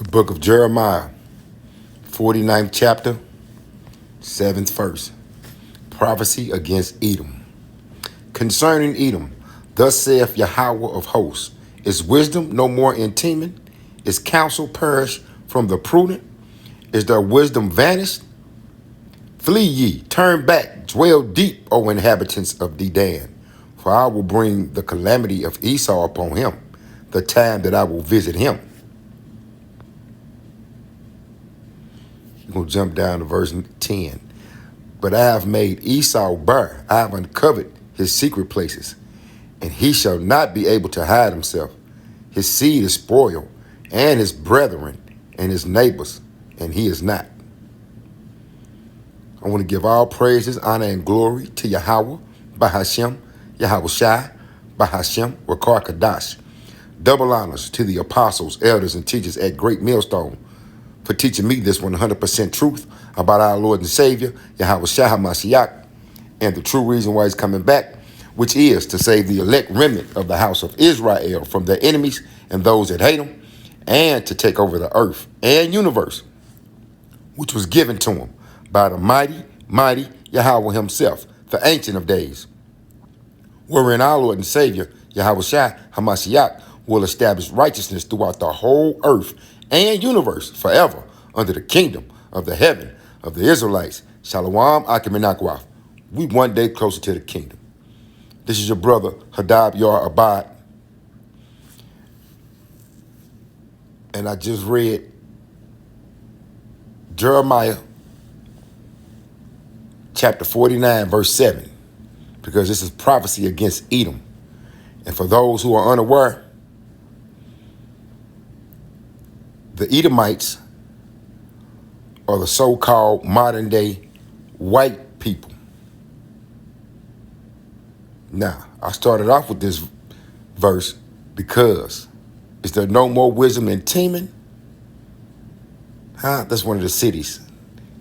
The book of Jeremiah, 49th chapter, 7th verse. Prophecy against Edom. Concerning Edom, thus saith Yahweh of hosts, is wisdom no more in Teman? Is counsel perished from the prudent? Is their wisdom vanished? Flee ye, turn back, dwell deep, O inhabitants of Dedan, for I will bring the calamity of Esau upon him, the time that I will visit him. We're going to jump down to verse 10. But I have made Esau bare, I have uncovered his secret places, and he shall not be able to hide himself. His seed is spoiled, and his brethren, and his neighbors, and he is not. I want to give all praises, honor, and glory to Yahweh, Bahashem, Yahweh Shai, Bahashem, Rakar Kadash. Double honors to the apostles, elders, and teachers at Great Millstone for teaching me this 100% truth about our Lord and Savior, Yahweh Shai HaMashiach, and the true reason why he's coming back, which is to save the elect remnant of the house of Israel from their enemies and those that hate them, and to take over the earth and universe, which was given to him by the mighty Yahweh himself, the Ancient of Days, wherein our Lord and Savior, Yahweh Shai HaMashiach, will establish righteousness throughout the whole earth and universe forever under the kingdom of the heaven of the Israelites. Shalom, Akim and Akwaf. We one day closer to the kingdom. This is your brother, Hadab Yar Abad. And I just read Jeremiah chapter 49, verse 7, because this is prophecy against Edom. And for those who are unaware, the Edomites are the so-called modern-day white people. Now, I started off with this verse because is there no more wisdom in Teman? That's one of the cities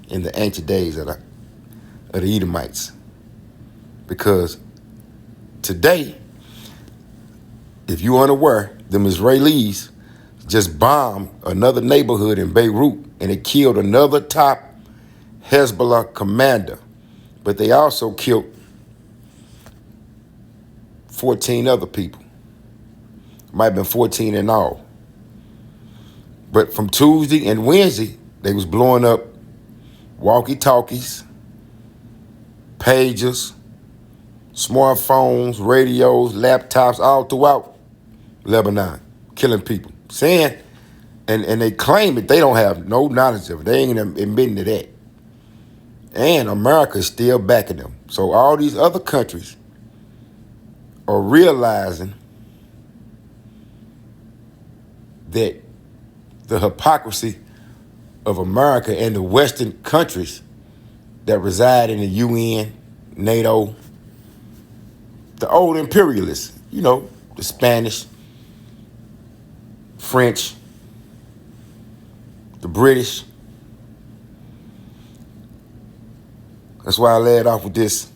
in the ancient days of the Edomites. Because today, if you're unaware, them Israelis just bombed another neighborhood in Beirut, and it killed another top Hezbollah commander. But they also killed 14 other people. Might have been 14 in all. But from Tuesday and Wednesday, they was blowing up walkie-talkies, pagers, smartphones, radios, laptops, all throughout Lebanon, killing people. Saying, and they claim that they don't have no knowledge of it. They ain't admitting to that. And America is still backing them. So all these other countries are realizing that the hypocrisy of America and the Western countries that reside in the UN, NATO, the old imperialists, the Spanish, French, the British. That's why I led off with this.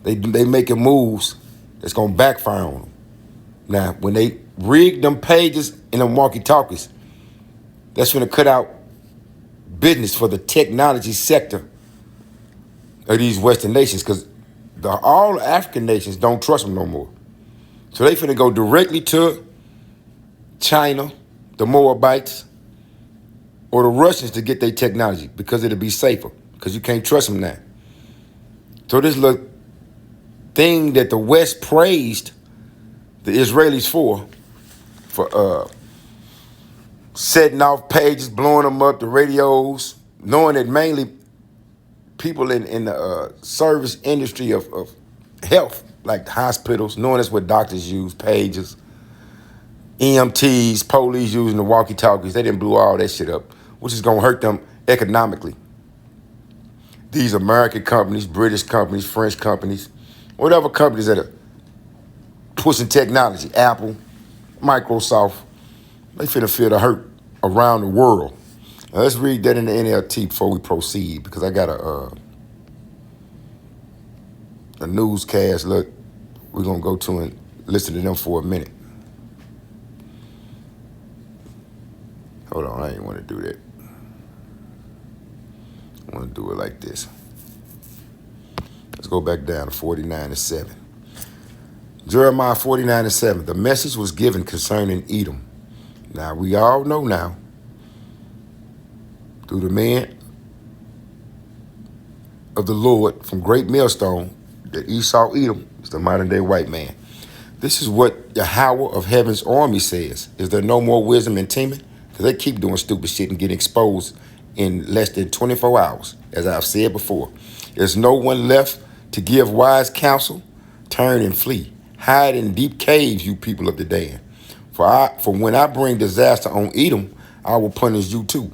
They making moves that's gonna backfire on them. Now, when they rig them pages in them walkie-talkies, that's gonna cut out business for the technology sector of these Western nations, because all the African nations don't trust them no more. So they finna go directly to China, the Moabites, or the Russians to get their technology, because it'll be safer, because you can't trust them now. So this little thing that the West praised the Israelis for setting off pages, blowing them up, the radios, knowing that mainly people in the service industry of health, like the hospitals, knowing that's what doctors use, pages, EMTs, police using the walkie-talkies. They didn't blow all that shit up, which is going to hurt them economically. These American companies, British companies, French companies, whatever companies that are pushing technology, Apple, Microsoft, they finna feel the hurt around the world. Now let's read that in the NLT before we proceed, because I got a newscast. Look, we're going to go to and listen to them for a minute. Hold on, I ain't want to do that. I want to do it like this. Let's go back down to 49:7. Jeremiah 49:7. The message was given concerning Edom. Now, we all know now, through the man of the Lord from Great Millstone, that Esau Edom is the modern day white man. This is what Yahweh of heaven's army says. Is there no more wisdom in Teman? Because they keep doing stupid shit and getting exposed in less than 24 hours, as I've said before. There's no one left to give wise counsel. Turn and flee. Hide in deep caves, you people of the Dan. For when I bring disaster on Edom, I will punish you too.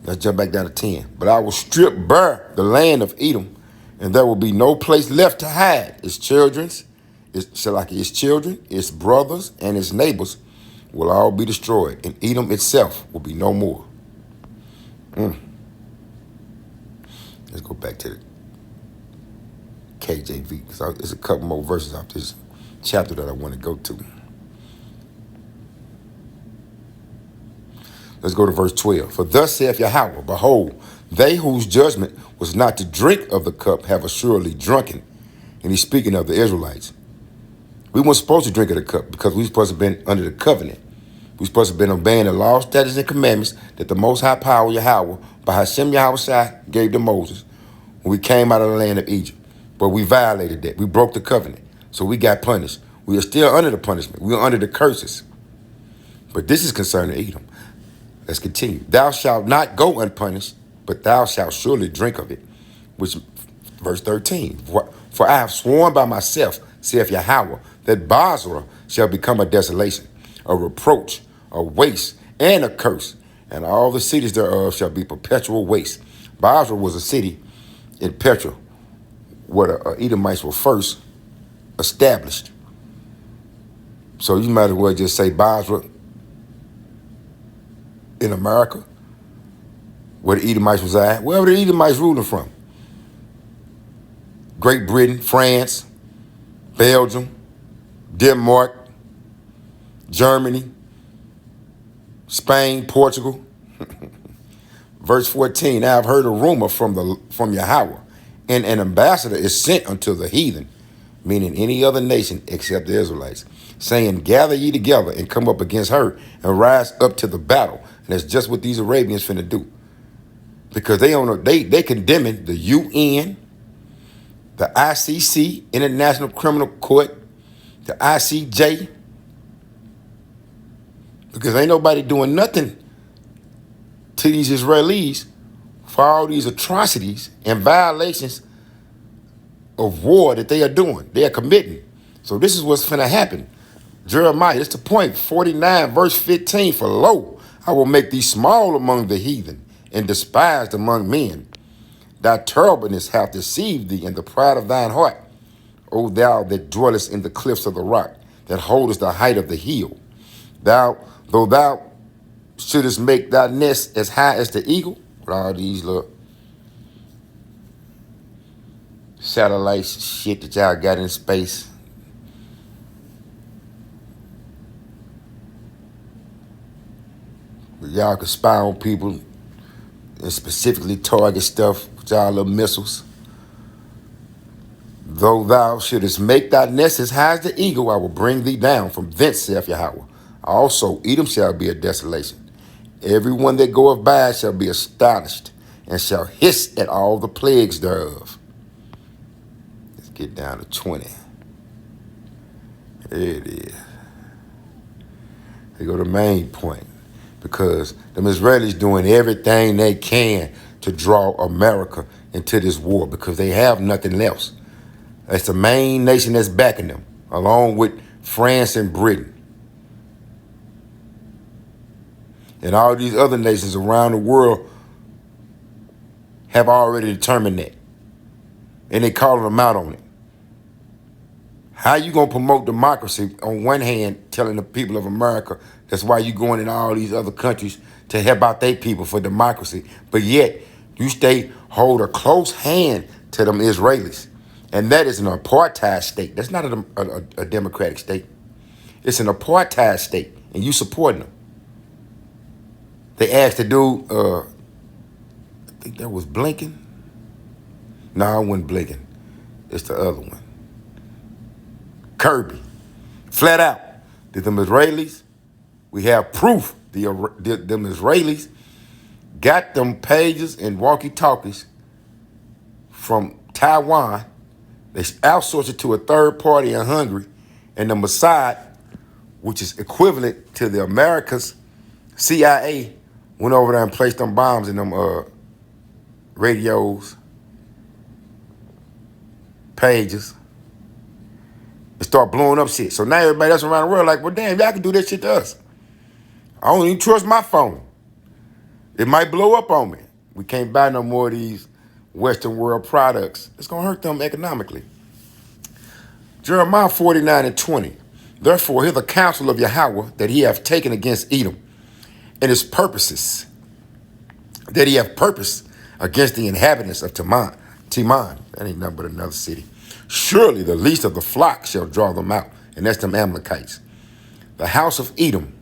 Let's jump back down to 10. But I will strip bare the land of Edom, and there will be no place left to hide. Its children, its brothers, and its neighbors will all be destroyed, and Edom itself will be no more. Let's go back to the KJV, because there's a couple more verses out this chapter that I want to go to. Let's go to verse 12. For thus saith Yahweh, behold, they whose judgment was not to drink of the cup have assuredly drunken. And he's speaking of the Israelites. We weren't supposed to drink of the cup because we were supposed to have been under the covenant. We were supposed to have been obeying the laws, statutes, and commandments that the Most High Power, Yahweh, by Hashem Yahweh Shai, gave to Moses when we came out of the land of Egypt. But we violated that. We broke the covenant. So we got punished. We are still under the punishment. We are under the curses. But this is concerning Edom. Let's continue. Thou shalt not go unpunished, but thou shalt surely drink of it. Which, verse 13. For I have sworn by myself, saith Yahweh, that Basra shall become a desolation, a reproach, a waste, and a curse, and all the cities thereof shall be perpetual waste. Basra was a city in Petra where the Edomites were first established. So you might as well just say Basra in America, where the Edomites was at, wherever the Edomites ruling from. Great Britain, France, Belgium, Denmark, Germany, Spain, Portugal. Verse 14, I have heard a rumor from Yahweh, and an ambassador is sent unto the heathen, meaning any other nation except the Israelites, saying, gather ye together and come up against her and rise up to the battle. And that's just what these Arabians finna do. Because they condemning the UN, the ICC, International Criminal Court, the ICJ, because ain't nobody doing nothing to these Israelis for all these atrocities and violations of war that they are doing. They are committing. So this is what's finna happen. Jeremiah, it's the point, 49, verse 15, for lo, I will make thee small among the heathen and despised among men. Thy terribleness hath deceived thee in the pride of thine heart, O thou that dwellest in the cliffs of the rock, that holdest the height of the hill. Though thou shouldest make thy nest as high as the eagle, with all these little satellites, shit that y'all got in space. Y'all can spy on people and specifically target stuff with y'all little missiles. Though thou shouldest make thy nest as high as the eagle, I will bring thee down from thence, saith Yahweh. Also, Edom shall be a desolation. Everyone that goeth by shall be astonished, and shall hiss at all the plagues thereof. Let's get down to 20. There it is. Here go the main point. Because the Israelis doing everything they can to draw America into this war because they have nothing else. That's the main nation that's backing them, along with France and Britain. And all these other nations around the world have already determined that. And they calling them out on it. How you going to promote democracy on one hand, telling the people of America that's why you going in all these other countries to help out their people for democracy, but yet you hold a close hand to them Israelis. And that is an apartheid state. That's not a democratic state. It's an apartheid state, and you supporting them. They asked the dude, I think that was Blinken. No, it wasn't Blinken. It's the other one. Kirby. Flat out. Did them Israelis, we have proof, them Israelis got them pages and walkie-talkies from Taiwan. They outsourced it to a third party in Hungary, and the Mossad, which is equivalent to the America's CIA, went over there and placed them bombs in them radios, pages, and start blowing up shit. So now everybody else around the world like, well, damn, y'all can do that shit to us. I don't even trust my phone. It might blow up on me. We can't buy no more of these Western world products. It's going to hurt them economically. Jeremiah 49:20. Therefore, hear the counsel of Yahweh that he hath taken against Edom, and his purposes, that he hath purposed against the inhabitants of Teman. That ain't nothing but another city. Surely the least of the flock shall draw them out, and that's them Amalekites. The house of Edom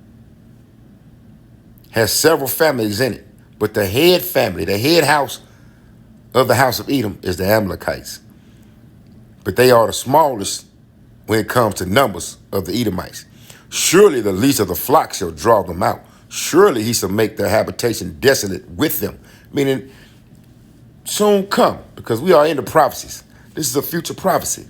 has several families in it, but the head family, the head house of the house of Edom is the Amalekites. But they are the smallest when it comes to numbers of the Edomites. Surely the least of the flock shall draw them out. Surely he shall make their habitation desolate with them. Meaning, soon come, because we are in the prophecies. This is a future prophecy.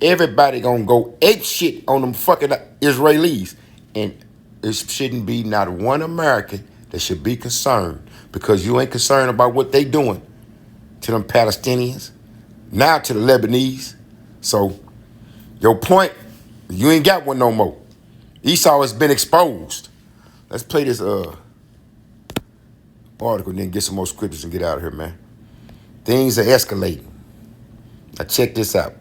Everybody gonna go ape shit on them fucking Israelis. And it shouldn't be not one American that should be concerned, because you ain't concerned about what they doing to them Palestinians, now to the Lebanese. So your point, you ain't got one no more. Esau has been exposed. Let's play this article and then get some more scriptures and get out of here, man. Things are escalating. Now check this out.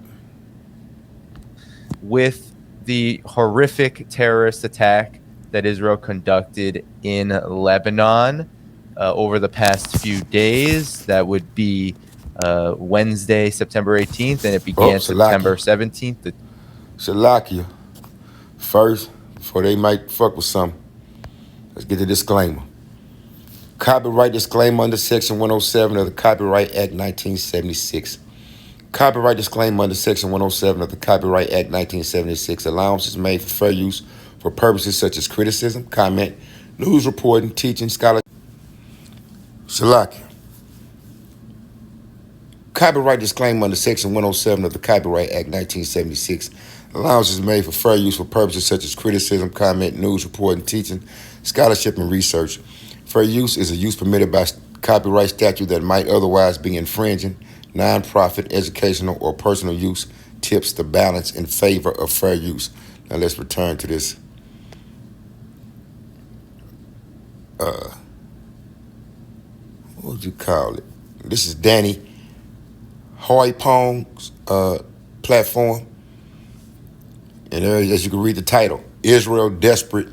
With the horrific terrorist attack that Israel conducted in Lebanon over the past few days, that would be Wednesday, September 18th, and it began September 17th. Shalakia. First, before they might fuck with something, let's get the disclaimer. Copyright disclaimer under Section 107 of the Copyright Act 1976. Copyright disclaimer under Section 107 of the Copyright Act 1976. Allowance is made for fair use for purposes such as criticism, comment, news reporting, teaching, scholarship. Shalakia. Copyright disclaimer under Section 107 of the Copyright Act 1976. Allowance is made for fair use for purposes such as criticism, comment, news reporting, teaching, scholarship, and research. Fair use is a use permitted by copyright statute that might otherwise be infringing. Non-profit, educational, or personal use tips the balance in favor of fair use. Now let's return to this. What would you call it? This is Danny Hoypong's platform. And there, as you can read the title, Israel desperate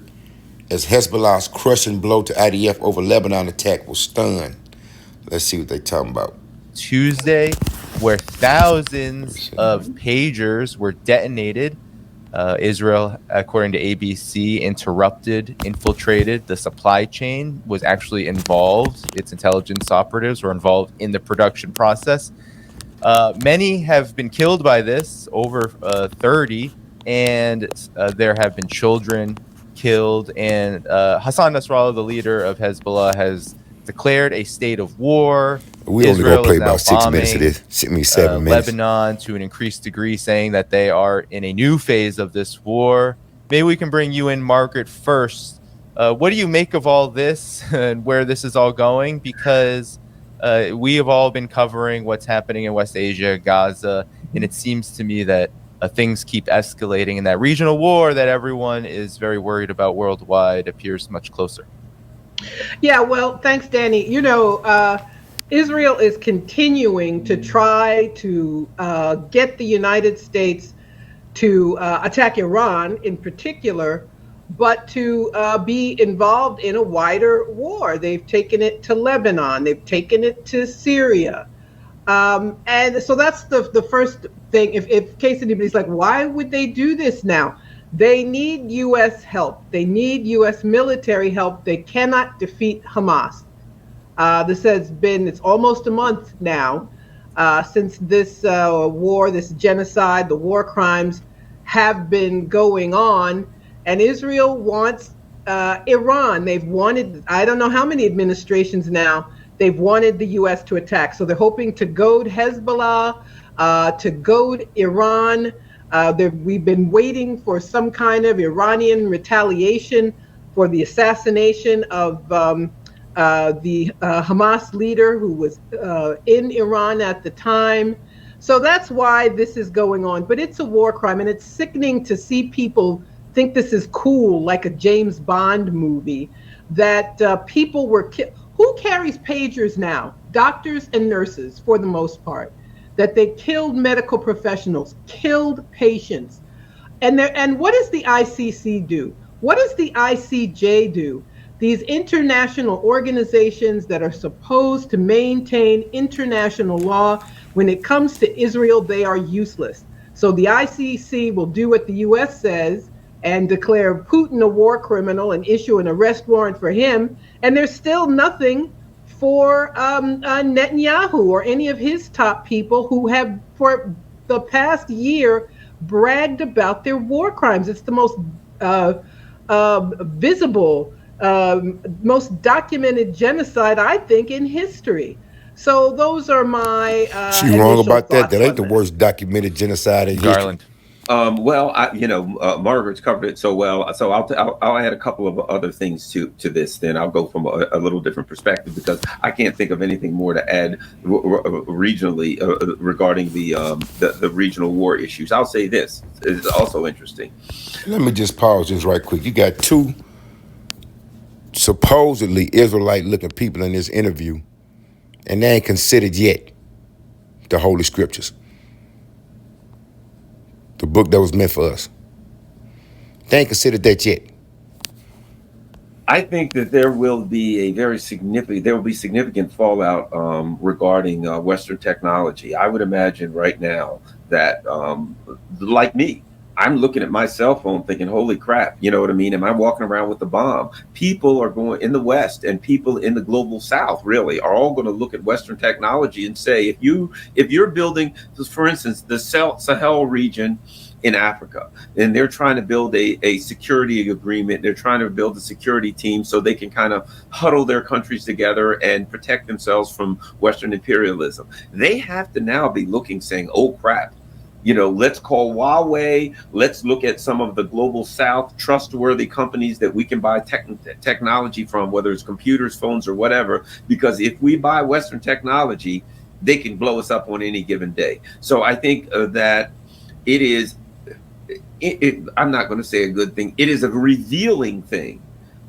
as Hezbollah's crushing blow to IDF over Lebanon attack will stun. Let's see what they're talking about. Tuesday, where thousands of pagers were detonated. Israel, according to ABC, infiltrated the supply chain, was actually involved. Its intelligence operatives were involved in the production process. Many have been killed by this, over 30, and there have been children killed. And Hassan Nasrallah, the leader of Hezbollah, has declared a state of war. We only gonna play about 6 minutes of this. 7 minutes. Lebanon to an increased degree, saying that they are in a new phase of this war. Maybe we can bring you in, Margaret, first. What do you make of all this and where this is all going? Because we have all been covering what's happening in West Asia, Gaza, and it seems to me that things keep escalating, and that regional war that everyone is very worried about worldwide appears much closer. Yeah, well, thanks, Danny. You know, Israel is continuing to try to get the United States to attack Iran in particular, but to be involved in a wider war. They've taken it to Lebanon. They've taken it to Syria. And so that's the first thing. If case anybody's like, why would they do this now? They need U.S. help. They need U.S. military help. They cannot defeat Hamas. This has been, it's almost a month now since this war, this genocide, the war crimes have been going on. And Israel wants Iran. They've wanted, I don't know how many administrations now, they've wanted the U.S. to attack. So they're hoping to goad Hezbollah, to goad Iran. We've been waiting for some kind of Iranian retaliation for the assassination of the Hamas leader who was in Iran at the time. So that's why this is going on. But it's a war crime, and it's sickening to see people think this is cool, like a James Bond movie, that people were killed. Who carries pagers now? Doctors and nurses, for the most part. That they killed medical professionals, killed patients. And what does the ICC do? What does the ICJ do? These international organizations that are supposed to maintain international law, when it comes to Israel, they are useless. So the ICC will do what the U.S. says and declare Putin a war criminal and issue an arrest warrant for him. And there's still nothing for Netanyahu or any of his top people who have, for the past year, bragged about their war crimes. It's the most visible, most documented genocide, I think, in history. So those are my She wrong about that. thoughts That ain't on the worst documented genocide in history. Garland. Well, Margaret's covered it so well. So I'll add a couple of other things to this. Then I'll go from a little different perspective, because I can't think of anything more to add regionally regarding the regional war issues. I'll say this is also interesting. Let me just pause this right quick. You got two supposedly Israelite-looking people in this interview, and they ain't considered yet the Holy Scriptures, the book that was meant for us. They ain't considered that yet. I think that there will be significant fallout regarding Western technology. I would imagine right now that, like me, I'm looking at my cell phone thinking, holy crap, you know what I mean? Am I walking around with a bomb? People are going in the West, and people in the global South really are all going to look at Western technology and say, if you're building, for instance, the Sahel region in Africa, and they're trying to build a security agreement, they're trying to build a security team so they can kind of huddle their countries together and protect themselves from Western imperialism. They have to now be looking, saying, oh crap, let's call Huawei. Let's look at some of the global South trustworthy companies that we can buy technology from, whether it's computers, phones, or whatever, because if we buy Western technology, they can blow us up on any given day. So I think that it is, I'm not going to say a good thing. It is a revealing thing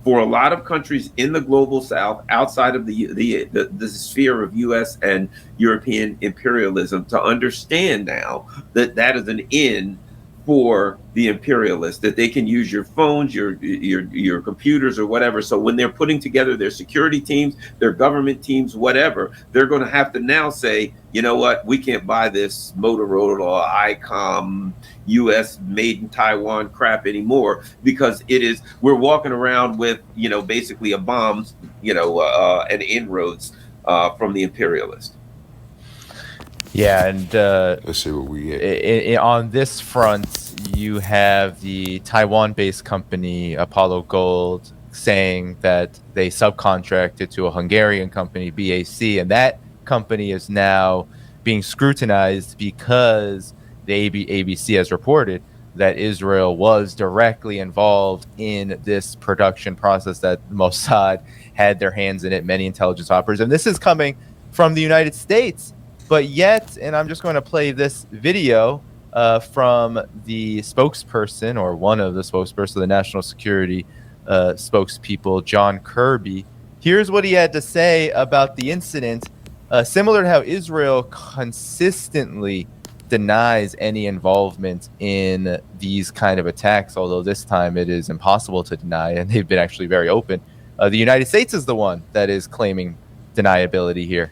for a lot of countries in the global South, outside of the sphere of U.S. and European imperialism, to understand now that that is an end for the imperialists, that they can use your phones, your computers, or whatever. So when they're putting together their security teams, their government teams, whatever, they're going to have to now say, you know what, we can't buy this Motorola, ICOM, U.S. made in Taiwan crap anymore, because we're walking around with, basically a bomb, and inroads from the imperialist. Yeah, and Let's see what we get. On this front, you have the Taiwan-based company Apollo Gold saying that they subcontracted to a Hungarian company, BAC, and that company is now being scrutinized because the ABC has reported that Israel was directly involved in this production process, that Mossad had their hands in it, many intelligence operators. And this is coming from the United States. But yet, and I'm just going to play this video from the spokesperson, or one of the spokespersons, the national security spokespeople, John Kirby. Here's what he had to say about the incident, similar to how Israel consistently denies any involvement in these kind of attacks, although this time it is impossible to deny, and they've been actually very open. The United States is the one that is claiming deniability here.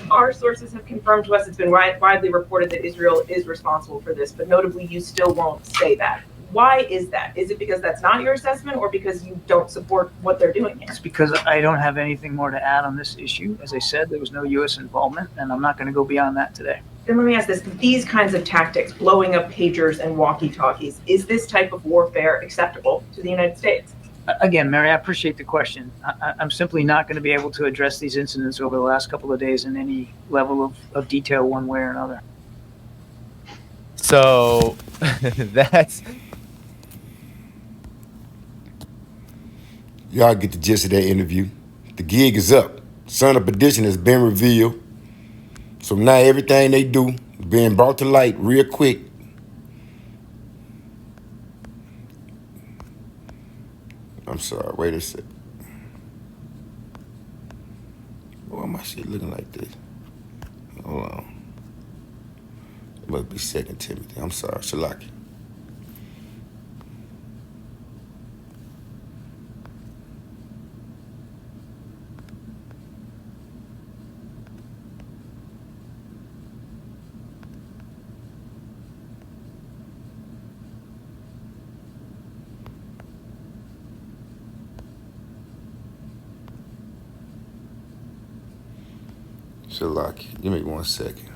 Our sources have confirmed to us, it's been widely reported that Israel is responsible for this, but notably you still won't say that. Why is that? Is it because that's not your assessment, or because you don't support what they're doing here? It's because I don't have anything more to add on this issue. As I said, there was no U.S. involvement, and I'm not going to go beyond that today. Then let me ask this. These kinds of tactics, blowing up pagers and walkie-talkies, is this type of warfare acceptable to the United States? Again, Mary, I appreciate the question. I'm simply not going to be able to address these incidents over the last couple of days in any level of detail one way or another. So that's... Y'all get the gist of that interview. The gig is up. Son of Perdition has been revealed. So now everything they do is being brought to light real quick. I'm sorry, wait a sec. Why my shit looking like this? Hold on. It must be 2 Timothy. I'm sorry, Shalaki. Shalaki, give me 1 second.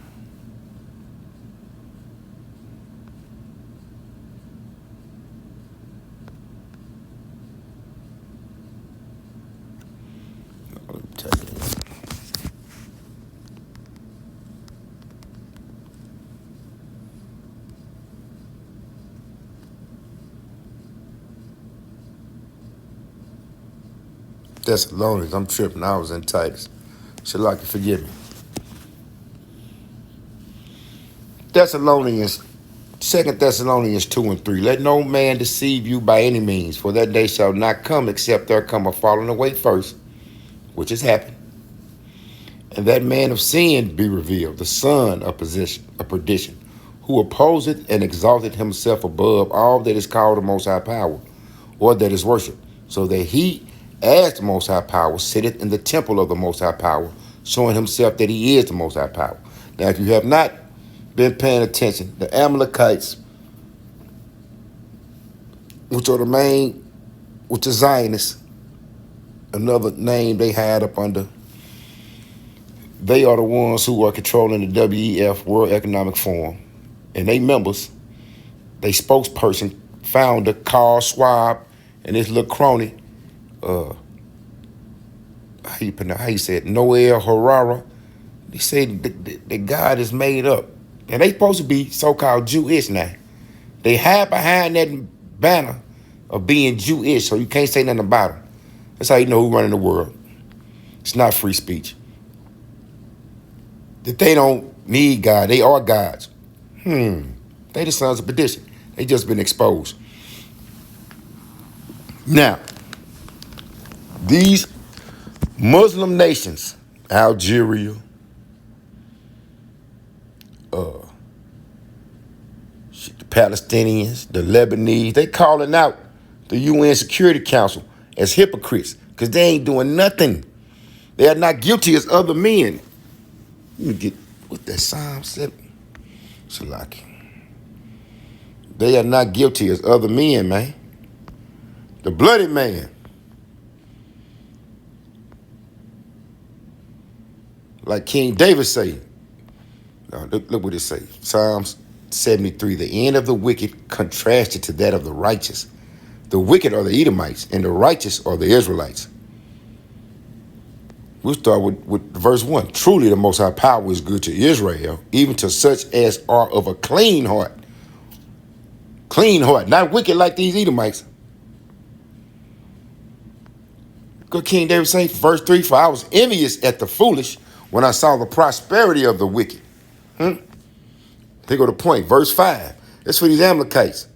Let me type it in. Thessalonians, I'm tripping. I was in Titus. Shalaki, forgive me. Thessalonians, 2 Thessalonians 2 and 3. Let no man deceive you by any means, for that day shall not come except there come a falling away first, which has happened. And that man of sin be revealed, the son of perdition, who opposeth and exalteth himself above all that is called the Most High Power, or that is worshipped, so that he, as the Most High Power, sitteth in the temple of the Most High Power, showing himself that he is the Most High Power. Now, if you have not been paying attention, the Amalekites, which are the Zionists, another name they had up under, they are the ones who are controlling the WEF, World Economic Forum. And they members, they spokesperson, founder, Carl Schwab, and his little crony, how you say it, Noel Harara. They say the God is made up. And they supposed to be so-called Jewish now. They hide behind that banner of being Jewish, so you can't say nothing about them. That's how you know who's running the world. It's not free speech. That they don't need God. They are gods. They the sons of perdition. They just been exposed. Now, these Muslim nations, Algeria, the Palestinians, the Lebanese, they calling out the UN Security Council as hypocrites because they ain't doing nothing. They are not guilty as other men. Let me get what that Psalm said. Salaki. They are not guilty as other men, man. The bloody man. Like King David say. Look what it say. Psalms 73. The end of the wicked contrasted to that of the righteous. The wicked are the Edomites, and the righteous are the Israelites. We'll start with verse 1. Truly the Most High Power is good to Israel, even to such as are of a clean heart. Clean heart, not wicked like these Edomites. Good King David say, verse 3, for I was envious at the foolish when I saw the prosperity of the wicked. They go to point. Verse 5. That's for these Amalekites.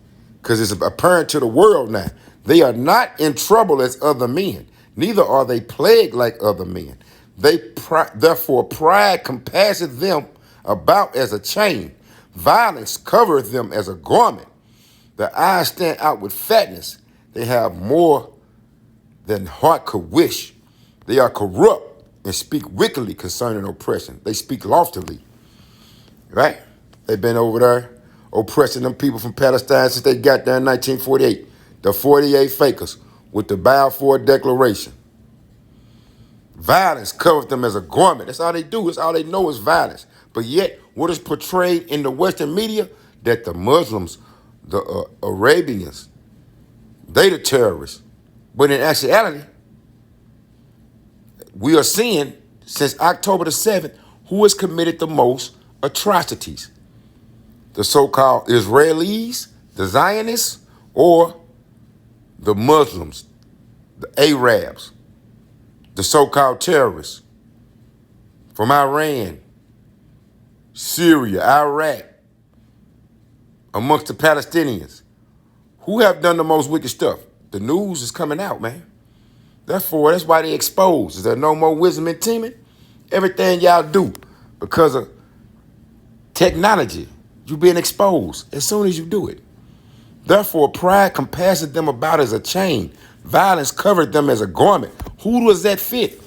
Because it's apparent to the world now. They are not in trouble as other men. Neither are they plagued like other men. Therefore, pride compasseth them about as a chain. Violence covereth them as a garment. Their eyes stand out with fatness. They have more than heart could wish. They are corrupt and speak wickedly concerning oppression. They speak loftily. Right? They've been over there oppressing them people from Palestine since they got there in 1948. The 48 fakers with the Balfour Declaration. Violence covers them as a garment. That's all they do. That's all they know is violence. But yet, what is portrayed in the Western media? That the Muslims, the Arabians, they the terrorists. But in actuality, we are seeing, since October the 7th, who has committed the most atrocities. The so-called Israelis, the Zionists, or the Muslims, the Arabs, the so-called terrorists from Iran, Syria, Iraq, amongst the Palestinians. Who have done the most wicked stuff? The news is coming out, man. Therefore, that's why they exposed. Is there no more wisdom in teaming? Everything y'all do because of technology, you being exposed as soon as you do it. Therefore, pride compasses them about as a chain. Violence covered them as a garment. Who does that fit?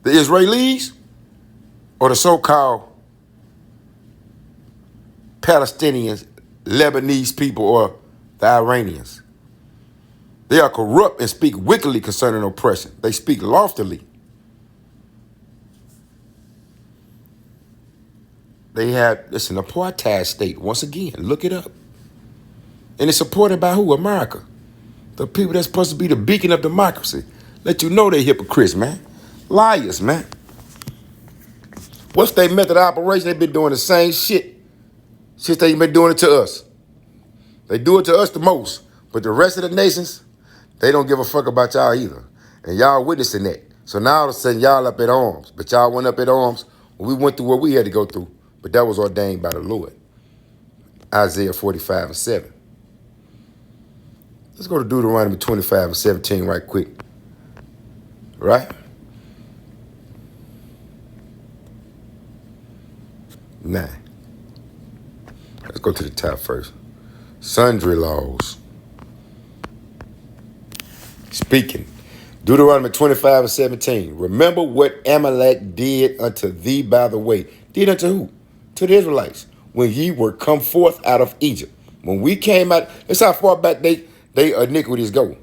The Israelis or the so-called Palestinians, Lebanese people, or the Iranians? They are corrupt and speak wickedly concerning oppression. They speak loftily. They have, it's an apartheid state. Once again, look it up. And it's supported by who? America. The people that's supposed to be the beacon of democracy. Let you know they're hypocrites, man. Liars, man. What's their method of operation? They've been doing the same shit since they've been doing it to us. They do it to us the most. But the rest of the nations, they don't give a fuck about y'all either. And y'all witnessing that. So now all of a sudden y'all up at arms. But y'all went up at arms when we went through what we had to go through. But that was ordained by the Lord. Isaiah 45:7. Let's go to Deuteronomy 25:17 right quick. Right? Nah. Let's go to the top first. Sundry laws. Speaking. Deuteronomy 25:17. Remember what Amalek did unto thee by the way. Did unto who? To the Israelites. When ye were come forth out of Egypt. When we came out, that's how far back they iniquities go.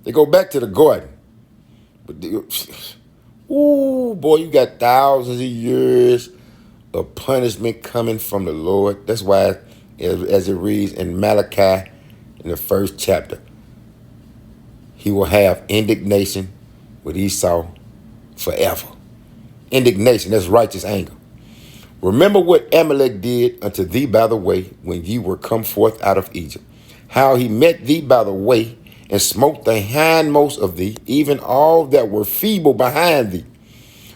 They go back to the garden. But ooh, boy, you got thousands of years of punishment coming from the Lord. That's why, as it reads in Malachi, in the 1st chapter, he will have indignation with Esau forever. Indignation, that's righteous anger. Remember what Amalek did unto thee by the way when ye were come forth out of Egypt, how he met thee by the way and smote the hindmost of thee, even all that were feeble behind thee,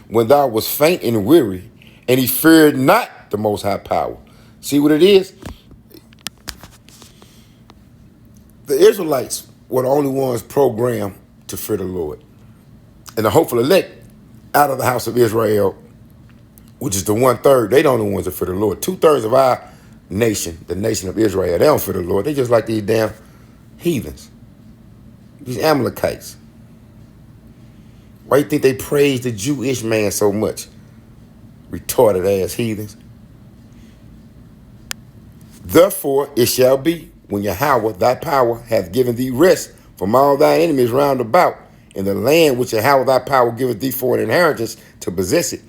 when thou was faint and weary, and he feared not the Most High power. See what it is? The Israelites were the only ones programmed to fear the Lord. And the hopeful elect out of the house of Israel, which is the 1/3, they don't the ones that fear the Lord. 2/3 of our nation, the nation of Israel, they don't fear the Lord. They just like these damn heathens. These Amalekites. Why you think they praise the Jewish man so much? Retarded ass heathens. Therefore it shall be, when Yahweh thy power hath given thee rest from all thy enemies round about, in the land which Yahweh thy power giveth thee for an inheritance to possess it,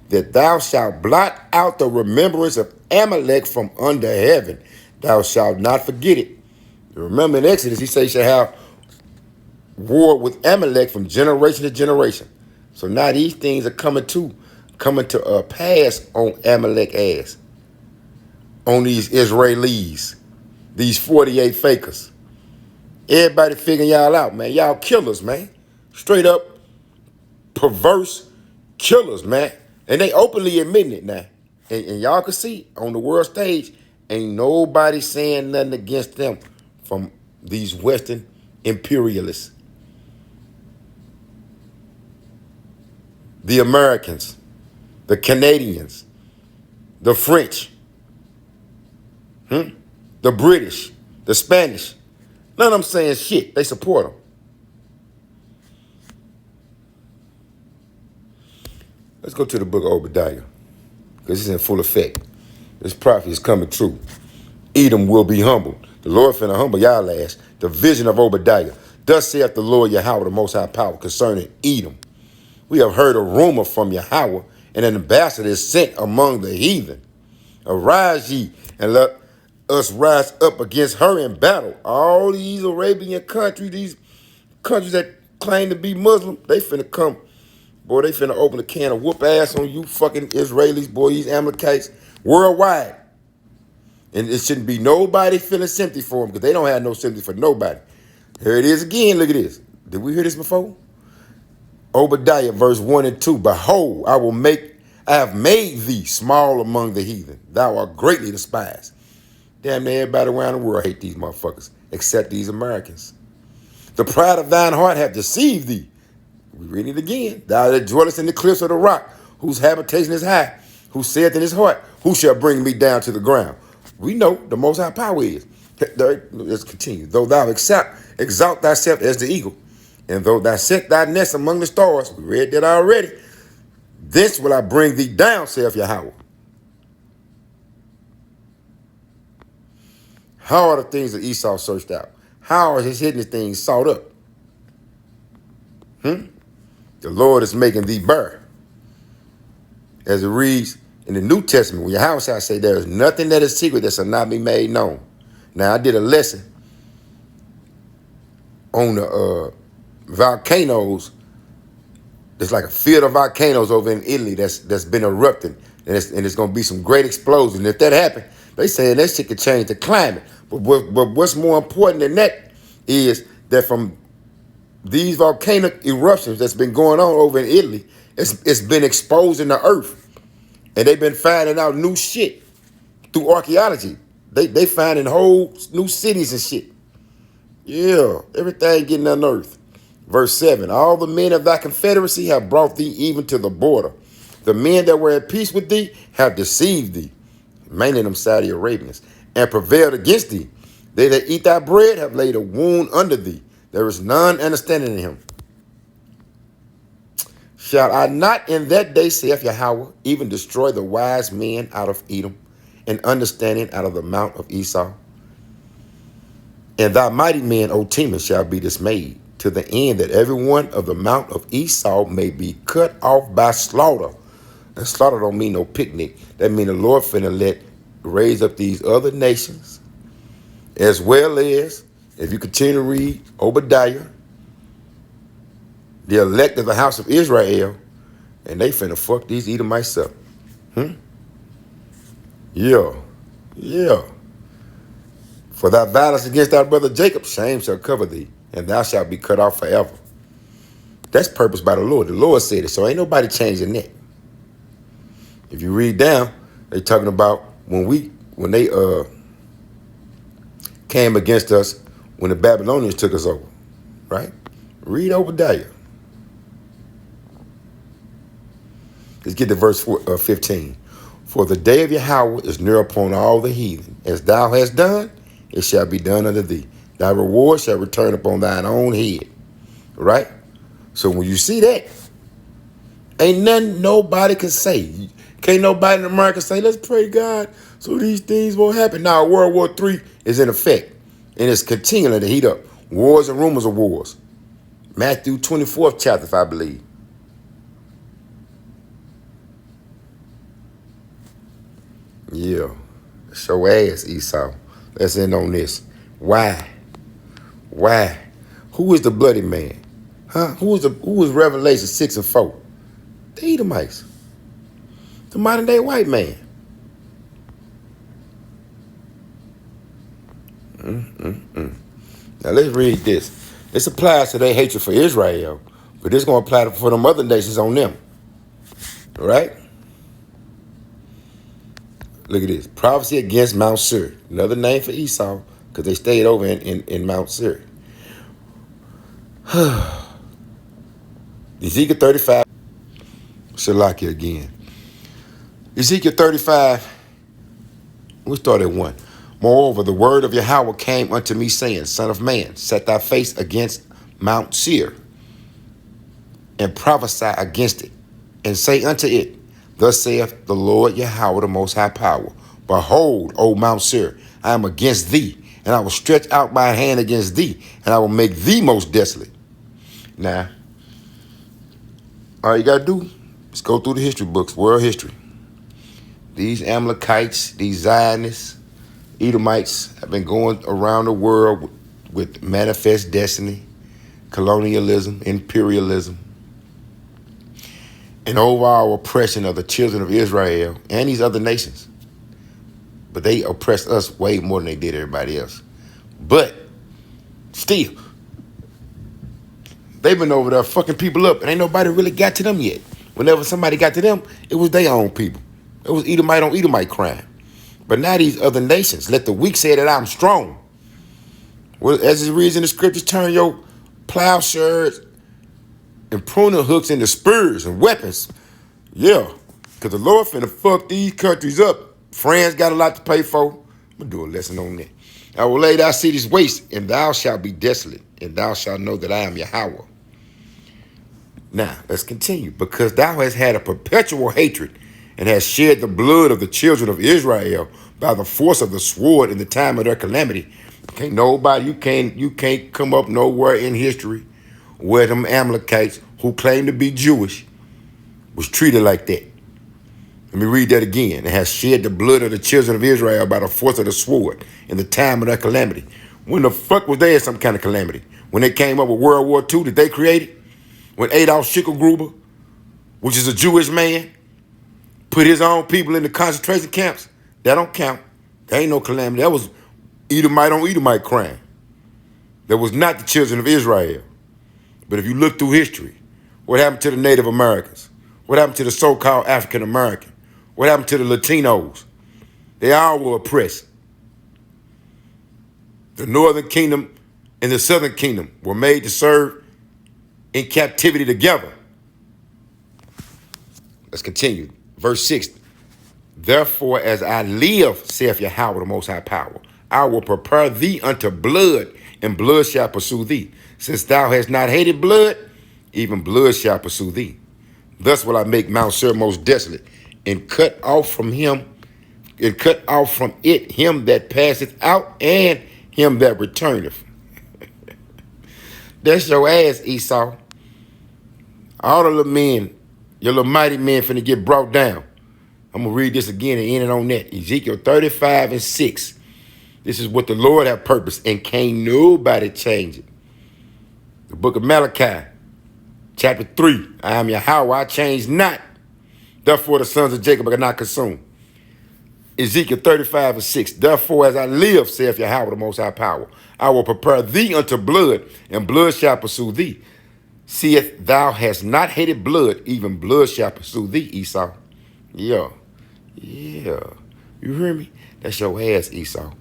that thou shalt blot out the remembrance of Amalek from under heaven. Thou shalt not forget it. You remember in Exodus, he says you shall have war with Amalek from generation to generation. So now these things are coming to pass on Amalek ass, on these Israelis, these 48 fakers. Everybody figuring y'all out, man. Y'all killers, man. Straight up perverse killers, man. And they openly admitting it now. And y'all can see on the world stage, ain't nobody saying nothing against them from these Western imperialists. The Americans, the Canadians, the French, the British, the Spanish. None of them saying shit. They support them. Let's go to the book of Obadiah, because it's in full effect. This prophecy is coming true. Edom will be humbled. The Lord finna humble y'all ass. The vision of Obadiah. Thus saith the Lord Yahweh, the Most High Power, concerning Edom. We have heard a rumor from Yahweh, and an ambassador is sent among the heathen. Arise ye, and let us rise up against her in battle. All these Arabian countries, these countries that claim to be Muslim, they finna come. Boy, they finna open a can of whoop ass on you fucking Israelis, boy, these Amalekites, worldwide. And it shouldn't be nobody feeling sympathy for them because they don't have no sympathy for nobody. Here it is again. Look at this. Did we hear this before? Obadiah, verse 1 and 2. Behold, I have made thee small among the heathen. Thou art greatly despised. Damn near everybody around the world hate these motherfuckers, except these Americans. The pride of thine heart hath deceived thee. We read it again. Thou that dwellest in the cliffs of the rock, whose habitation is high, who saith in his heart, who shall bring me down to the ground? We know the Most High Power is. Let's continue. Though thou exalt thyself as the eagle, and though thou set thy nest among the stars, we read that already, this will I bring thee down, saith Yahweh. How are the things that Esau searched out? How are his hidden things sought up? The Lord is making thee bare. As it reads in the New Testament, when Yahweh shall say, there is nothing that is secret that shall not be made known. Now, I did a lesson on the volcanoes. There's like a field of volcanoes over in Italy that's been erupting, and it's going to be some great explosions. And if that happened, they saying that shit could change the climate. But what's more important than that is that from these volcanic eruptions that's been going on over in Italy, it's been exposing the earth. And they've been finding out new shit through archaeology. They finding whole new cities and shit. Yeah, everything getting unearthed. Verse 7, all the men of thy confederacy have brought thee even to the border. The men that were at peace with thee have deceived thee, mainly them Saudi Arabians, and prevailed against thee. They that eat thy bread have laid a wound under thee. There is none understanding in him. Shall I not in that day, saith Yahweh, even destroy the wise men out of Edom, and understanding out of the mount of Esau? And thy mighty men, O Teman, shall be dismayed, to the end that every one of the mount of Esau may be cut off by slaughter. And slaughter don't mean no picnic. That mean the Lord finna raise up these other nations, as well as, if you continue to read Obadiah, the elect of the house of Israel, and they finna fuck these Edomites up. Yeah. For thy violence against thy brother Jacob, shame shall cover thee, and thou shalt be cut off forever. That's purposed by the Lord. The Lord said it, so ain't nobody changing that. If you read down, they talking about when they came against us when the Babylonians took us over, right? Read Obadiah. Let's get to verse 15. For the day of Yahweh is near upon all the heathen. As thou hast done, it shall be done unto thee. Thy reward shall return upon thine own head. Right? So when you see that, ain't nothing nobody can say. Can't nobody in America say, let's pray God so these things won't happen. Now, World War III is in effect, and it's continuing to heat up. Wars and rumors of wars. Matthew 24th chapter, if I believe. Yeah. Show ass, Esau. Let's end on this. Why? Who is the bloody man? Who is Revelation 6 and 4? The Edomites. The modern day white man. Now let's read this. This applies to their hatred for Israel, but this is going to apply for them other nations on them. All right? Look at this. Prophecy against Mount Seir. Another name for Esau, because they stayed over in Mount Seir. Ezekiel 35. Shalakia again. Ezekiel 35. We'll start at 1. Moreover, the word of Yahweh came unto me, saying, Son of man, set thy face against Mount Seir, and prophesy against it, and say unto it, Thus saith the Lord Yahweh, the Most High Power, Behold, O Mount Seir, I am against thee, and I will stretch out my hand against thee, and I will make thee most desolate. Now, all you got to do is go through the history books, world history. These Amalekites, these Zionists, Edomites have been going around the world with manifest destiny, colonialism, imperialism, and overall oppression of the children of Israel and these other nations. But they oppressed us way more than they did everybody else. But still, they've been over there fucking people up, and ain't nobody really got to them yet. Whenever somebody got to them, it was their own people. It was Edomite on Edomite crime. But now these other nations, let the weak say that I'm strong. Well, as it reads in the scriptures, turn your plowshares and pruning hooks into spurs and weapons. Yeah, because the Lord finna fuck these countries up. France got a lot to pay for. I'm going to do a lesson on that. I will lay thy cities waste, and thou shalt be desolate, and thou shalt know that I am Yahweh. Now, let's continue. Because thou hast had a perpetual hatred, and hast shed the blood of the children of Israel by the force of the sword in the time of their calamity. Can't nobody, you can't come up nowhere in history where them Amalekites who claim to be Jewish was treated like that. Let me read that again. It has shed the blood of the children of Israel by the force of the sword in the time of their calamity. When the fuck was they in some kind of calamity? When they came up with World War II that they created? When Adolf Schicklgruber, which is a Jewish man, put his own people in the concentration camps? That don't count. There ain't no calamity. That was Edomite on Edomite crime. That was not the children of Israel. But if you look through history, what happened to the Native Americans? What happened to the so-called African American? What happened to the Latinos? They all were oppressed. The Northern Kingdom and the Southern Kingdom were made to serve in captivity together. Let's continue. Verse 6. Therefore, as I live, saith Yahweh, the Most High Power, I will prepare thee unto blood, and blood shall pursue thee. Since thou hast not hated blood, even blood shall pursue thee. Thus will I make Mount Seir most desolate, and cut off from it him that passeth out, and him that returneth. That's your ass, Esau. All the little men, your little mighty men finna get brought down. I'm going to read this again and end it on that. Ezekiel 35 and 6. This is what the Lord have purposed, and can't nobody change it. The book of Malachi, chapter 3. I am Yahweh, I change not. Therefore the sons of Jacob are not consumed. Ezekiel 35 and 6. Therefore as I live, saith Yahweh, the Most High Power, I will prepare thee unto blood, and blood shall pursue thee. Seeth thou hast not hated blood, even blood shall pursue thee, Esau. Yeah. You hear me? That's your ass, Esau.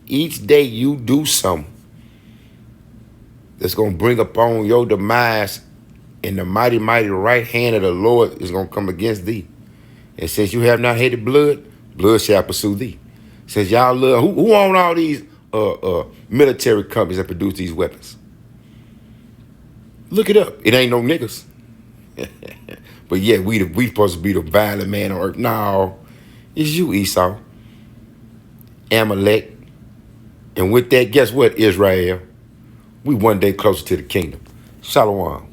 Each day you do something that's going to bring upon your demise, and the mighty, mighty right hand of the Lord is going to come against thee. And since you have not hated blood, blood shall pursue thee. Since y'all love, who own all these military companies that produce these weapons? Look it up. It ain't no niggas. But yeah, we supposed to be the violent man on earth. No, it's you, Esau. Amalek. And with that, guess what, Israel? We one day closer to the kingdom. Shalom.